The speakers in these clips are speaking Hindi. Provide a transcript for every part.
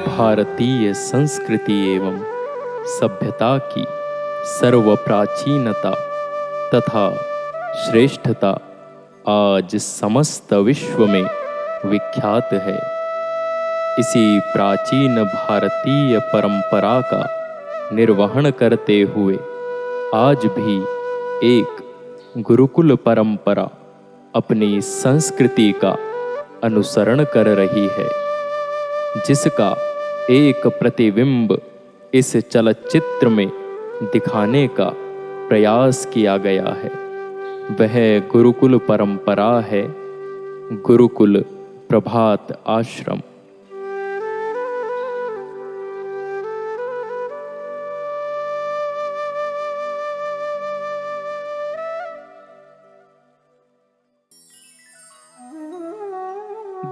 भारतीय संस्कृति एवं सभ्यता की सर्वप्राचीनता तथा श्रेष्ठता आज समस्त विश्व में विख्यात है। इसी प्राचीन भारतीय परंपरा का निर्वहन करते हुए आज भी एक गुरुकुल परंपरा अपनी संस्कृति का अनुसरण कर रही है, जिसका एक प्रतिबिंब इस चलचित्र में दिखाने का प्रयास किया गया है। वह गुरुकुल परंपरा है गुरुकुल प्रभात आश्रम।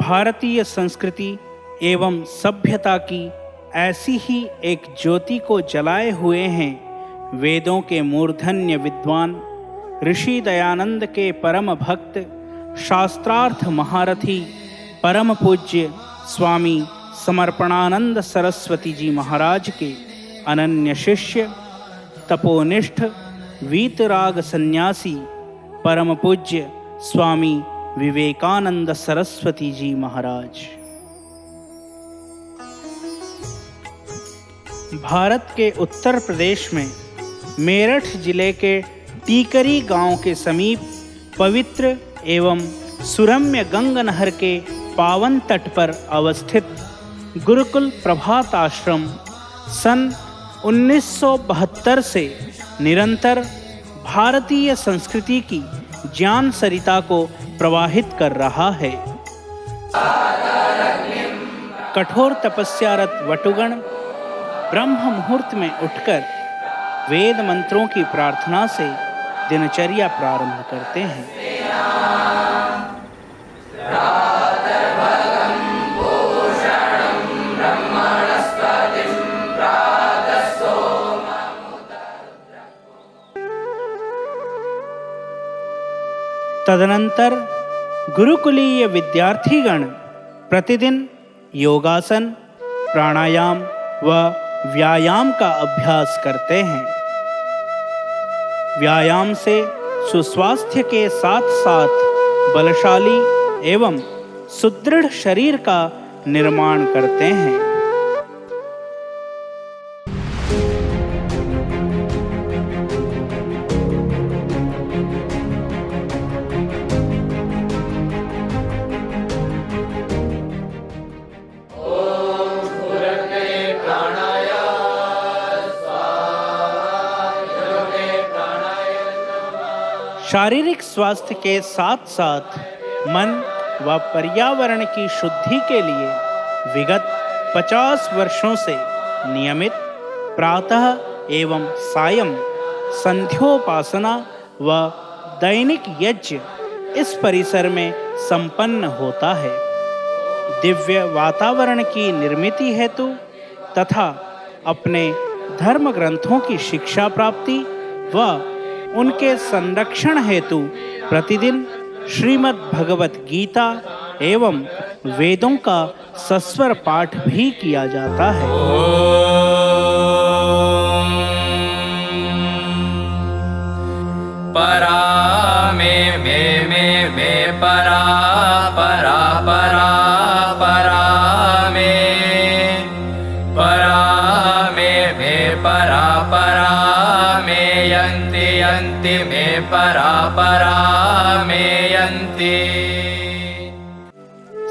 भारतीय संस्कृति एवं सभ्यता की ऐसी ही एक ज्योति को जलाए हुए हैं वेदों के मूर्धन्य विद्वान, ऋषि दयानंद के परम भक्त, शास्त्रार्थ महारथी, परम पूज्य स्वामी समर्पणानंद सरस्वती जी महाराज के अनन्य शिष्य, तपोनिष्ठ, वीतराग सन्यासी, परम पूज्य स्वामी विवेकानंद सरस्वती जी महाराज। भारत के उत्तर प्रदेश में मेरठ जिले के टीकरी गांव के समीप पवित्र एवं सुरम्य गंगा नहर के पावन तट पर अवस्थित गुरुकुल प्रभात आश्रम सन 1972 से निरंतर भारतीय संस्कृति की ज्ञान सरिता को प्रवाहित कर रहा है। कठोर तपस्यारत वटुगण ब्रह्म मुहूर्त में उठकर वेद मंत्रों की प्रार्थना से दिनचर्या प्रारंभ करते हैं। तदनंतर गुरुकुलीय विद्यार्थीगण प्रतिदिन योगासन, प्राणायाम व व्यायाम का अभ्यास करते हैं। व्यायाम से सुस्वास्थ्य के साथ साथ बलशाली एवं सुदृढ़ शरीर का निर्माण करते हैं। शारीरिक स्वास्थ्य के साथ साथ मन व पर्यावरण की शुद्धि के लिए विगत 50 वर्षों से नियमित प्रातः एवं सायं संध्योपासना व दैनिक यज्ञ इस परिसर में संपन्न होता है। दिव्य वातावरण की निर्मिति हेतु तथा अपने धर्म ग्रंथों की शिक्षा प्राप्ति व उनके संरक्षण हेतु प्रतिदिन श्रीमद् भगवत गीता एवं वेदों का सस्वर पाठ भी किया जाता है। परा में परा परा परा परा में परा परा में यन्ति में परा परा में यन्ति।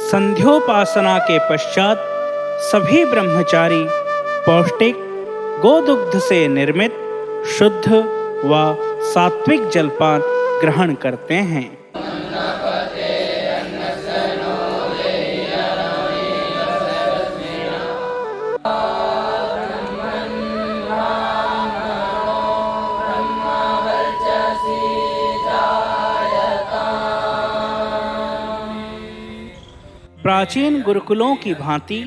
संध्योपासना के पश्चात सभी ब्रह्मचारी पौष्टिक गोदुग्ध से निर्मित शुद्ध व सात्विक जलपान ग्रहण करते हैं। प्राचीन गुरुकुलों की भांति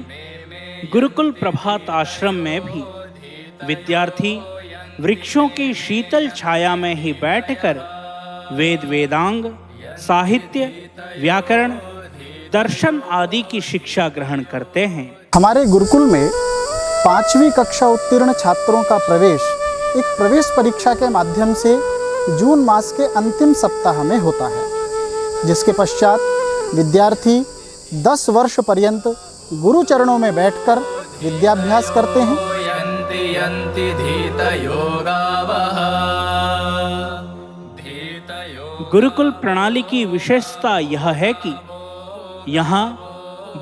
गुरुकुल प्रभात आश्रम में भी विद्यार्थी वृक्षों की शीतल छाया में ही बैठकर वेद वेदांग, साहित्य, व्याकरण, दर्शन आदि की शिक्षा ग्रहण करते हैं। हमारे गुरुकुल में 5वीं कक्षा उत्तीर्ण छात्रों का प्रवेश एक प्रवेश परीक्षा के माध्यम से जून मास के अंतिम सप्ताह में होता है, जिसके पश्चात विद्यार्थी 10 वर्ष पर्यंत गुरु चरणों में बैठकर विद्याभ्यास करते हैं। यन्ति यन्ति धीतयोगावः गुरुकुल प्रणाली की विशेषता यह है कि यहाँ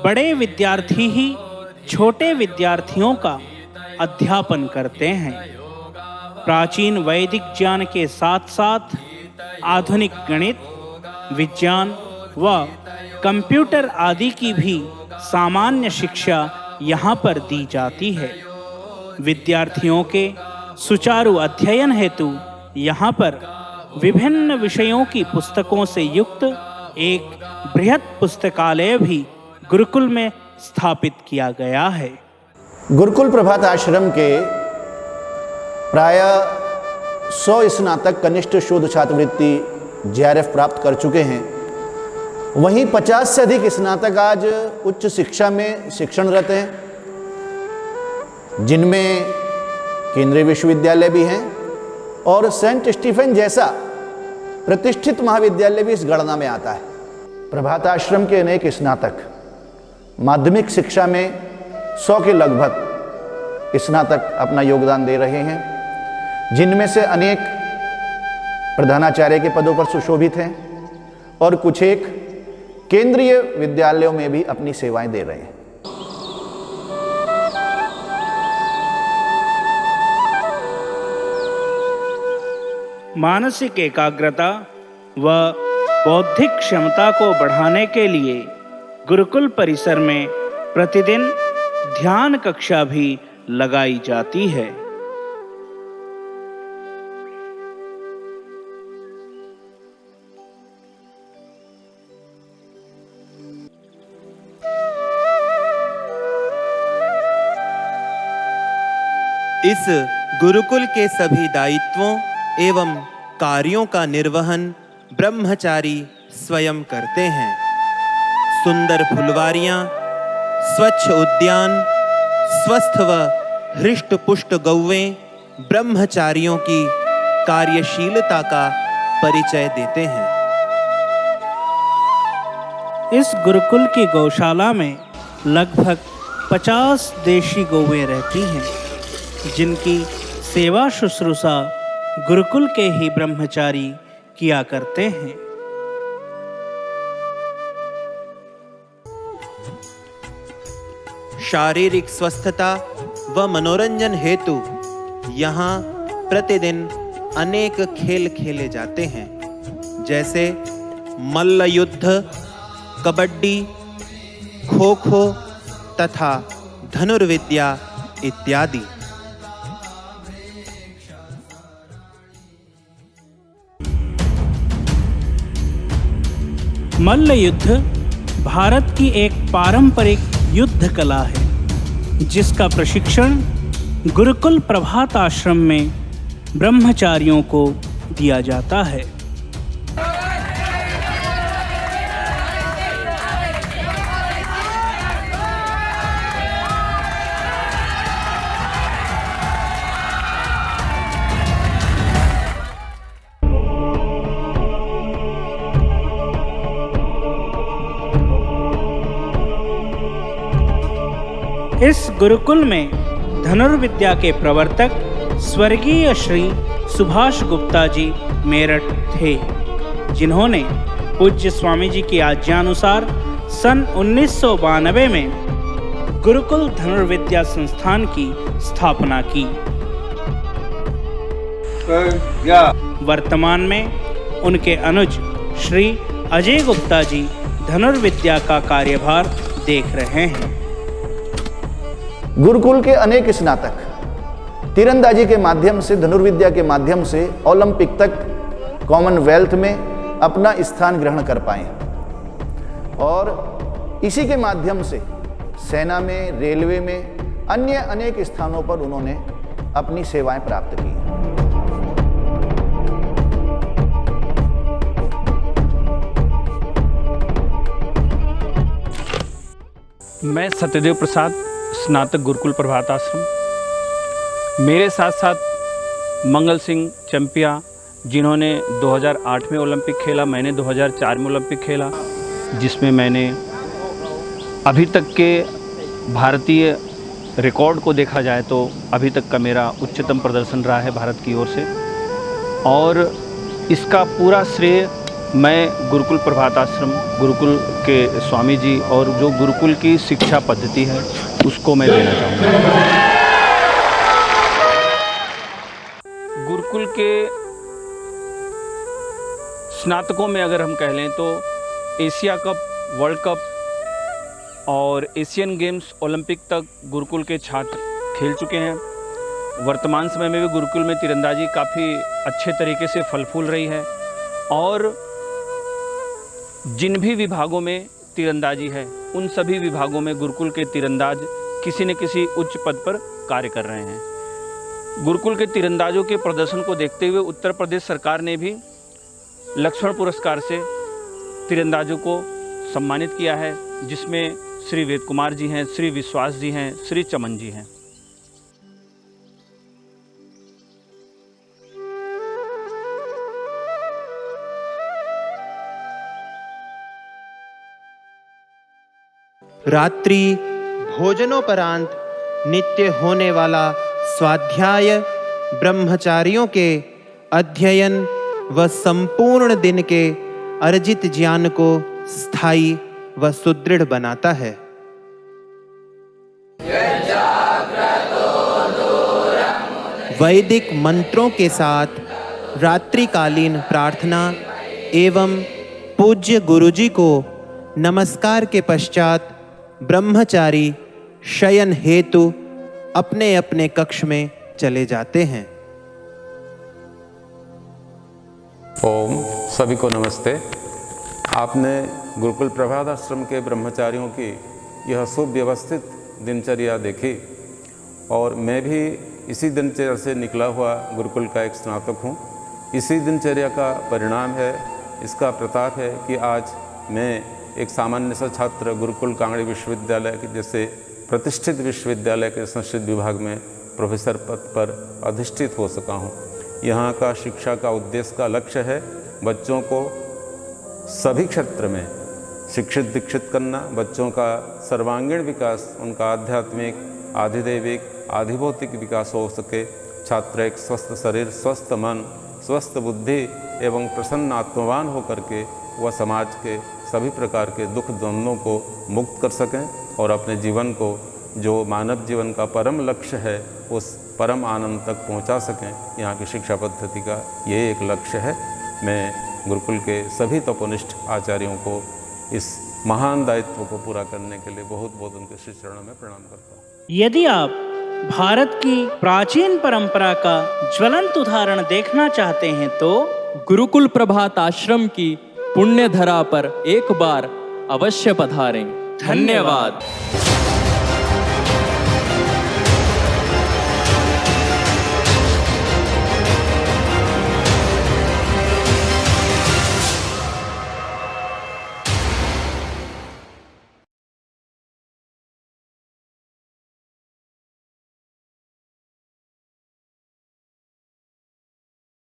बड़े विद्यार्थी ही छोटे विद्यार्थियों का अध्यापन करते हैं। प्राचीन वैदिक ज्ञान के साथ साथ आधुनिक गणित, विज्ञान व कंप्यूटर आदि की भी सामान्य शिक्षा यहाँ पर दी जाती है। विद्यार्थियों के सुचारू अध्ययन हेतु यहाँ पर विभिन्न विषयों की पुस्तकों से युक्त एक बृहद पुस्तकालय भी गुरुकुल में स्थापित किया गया है। गुरुकुल प्रभात आश्रम के प्राय 100 स्नातक कनिष्ठ शोध छात्रवृत्ति JRF प्राप्त कर चुके हैं। वहीं 50 से अधिक स्नातक आज उच्च शिक्षा में शिक्षणरत हैं, जिनमें केंद्रीय विश्वविद्यालय भी हैं और सेंट स्टीफेन जैसा प्रतिष्ठित महाविद्यालय भी इस गणना में आता है। प्रभात आश्रम के अनेक स्नातक माध्यमिक शिक्षा में 100 के लगभग स्नातक अपना योगदान दे रहे हैं, जिनमें से अनेक प्रधानाचार्य के पदों पर सुशोभित हैं और कुछ एक केंद्रीय विद्यालयों में भी अपनी सेवाएं दे रहे हैं। मानसिक एकाग्रता व बौद्धिक क्षमता को बढ़ाने के लिए गुरुकुल परिसर में प्रतिदिन ध्यान कक्षा भी लगाई जाती है। इस गुरुकुल के सभी दायित्वों एवं कार्यों का निर्वहन ब्रह्मचारी स्वयं करते हैं। सुंदर फुलवारियां, स्वच्छ उद्यान, स्वस्थ व हृष्ट पुष्ट गौवें ब्रह्मचारियों की कार्यशीलता का परिचय देते हैं। इस गुरुकुल की गौशाला में लगभग 50 देशी गौवें रहती हैं, जिनकी सेवा शुश्रूषा गुरुकुल के ही ब्रह्मचारी किया करते हैं। शारीरिक स्वस्थता व मनोरंजन हेतु यहाँ प्रतिदिन अनेक खेल खेले जाते हैं, जैसे मल्ल युद्ध, कबड्डी, खो खो तथा धनुर्विद्या इत्यादि। मल्ल युद्ध भारत की एक पारंपरिक युद्ध कला है, जिसका प्रशिक्षण गुरुकुल प्रभात आश्रम में ब्रह्मचारियों को दिया जाता है। इस गुरुकुल में धनुर्विद्या के प्रवर्तक स्वर्गीय श्री सुभाष गुप्ता जी मेरठ थे, जिन्होंने पूज्य स्वामी जी की आज्ञानुसार सन 1992 में गुरुकुल धनुर्विद्या संस्थान की स्थापना की। वर्तमान में उनके अनुज श्री अजय गुप्ता जी धनुर्विद्या का कार्यभार देख रहे हैं। गुरुकुल के अनेक स्नातक तीरंदाजी के माध्यम से, धनुर्विद्या के माध्यम से ओलंपिक तक कॉमनवेल्थ में अपना स्थान ग्रहण कर पाए और इसी के माध्यम से सेना में, रेलवे में, अन्य अनेक स्थानों पर उन्होंने अपनी सेवाएं प्राप्त की। मैं सत्यदेव प्रसाद, स्नातक गुरुकुल प्रभात आश्रम। मेरे साथ साथ मंगल सिंह चंपिया, जिन्होंने 2008 में ओलंपिक खेला, मैंने 2004 में ओलंपिक खेला, जिसमें मैंने अभी तक के भारतीय रिकॉर्ड को देखा जाए तो अभी तक का मेरा उच्चतम प्रदर्शन रहा है भारत की ओर से। और इसका पूरा श्रेय मैं गुरुकुल प्रभात आश्रम, गुरुकुल के स्वामी जी और जो गुरुकुल की शिक्षा पद्धति है उसको मैं देना चाहूँगा। गुरुकुल के स्नातकों में अगर हम कह लें तो एशिया कप, वर्ल्ड कप और एशियन गेम्स, ओलंपिक तक गुरुकुल के छात्र खेल चुके हैं। वर्तमान समय में भी गुरुकुल में तीरंदाजी काफ़ी अच्छे तरीके से फल फूल रही है और जिन भी विभागों में तीरंदाजी है उन सभी विभागों में गुरुकुल के तीरंदाज किसी न किसी उच्च पद पर कार्य कर रहे हैं। गुरुकुल के तीरंदाजों के प्रदर्शन को देखते हुए उत्तर प्रदेश सरकार ने भी लक्ष्मण पुरस्कार से तीरंदाजों को सम्मानित किया है, जिसमें श्री वेद कुमार जी हैं, श्री विश्वास जी हैं, श्री चमन जी हैं। रात्रि भोजनोपरांत नित्य होने वाला स्वाध्याय ब्रह्मचारियों के अध्ययन व संपूर्ण दिन के अर्जित ज्ञान को स्थायी व सुदृढ़ बनाता है। वैदिक मंत्रों के साथ रात्रिकालीन प्रार्थना एवं पूज्य गुरुजी को नमस्कार के पश्चात ब्रह्मचारी शयन हेतु अपने अपने कक्ष में चले जाते हैं। ओम, सभी को नमस्ते। आपने गुरुकुल प्रभात आश्रम के ब्रह्मचारियों की यह सुव्यवस्थित दिनचर्या देखी और मैं भी इसी दिनचर्या से निकला हुआ गुरुकुल का एक स्नातक हूँ। इसी दिनचर्या का परिणाम है, इसका प्रताप है कि आज मैं एक सामान्य सा छात्र गुरुकुल कांगड़ी विश्वविद्यालय के जैसे प्रतिष्ठित विश्वविद्यालय के संस्कृत विभाग में प्रोफेसर पद पर अधिष्ठित हो सका हूँ। यहाँ का शिक्षा का उद्देश्य का लक्ष्य है बच्चों को सभी क्षेत्र में शिक्षित दीक्षित करना, बच्चों का सर्वांगीण विकास, उनका आध्यात्मिक, आधिदैविक, आधिभौतिक विकास हो सके, छात्र एक स्वस्थ शरीर, स्वस्थ मन, स्वस्थ बुद्धि एवं प्रसन्न आत्मवान होकर के वह समाज के सभी प्रकार के दुख द्वंद्वों को मुक्त कर सकें और अपने जीवन को जो मानव जीवन का परम लक्ष्य है उस परम आनंद तक पहुंचा सकें। यहाँ की शिक्षा पद्धति का ये एक लक्ष्य है। मैं गुरुकुल के सभी तपोनिष्ठ आचार्यों को इस महान दायित्व को पूरा करने के लिए बहुत बहुत उनके श्री चरणों में प्रणाम करता हूँ। यदि आप भारत की प्राचीन परंपरा का ज्वलंत उदाहरण देखना चाहते हैं तो गुरुकुल प्रभात आश्रम की पुण्य धरा पर एक बार अवश्य पधारें। धन्यवाद।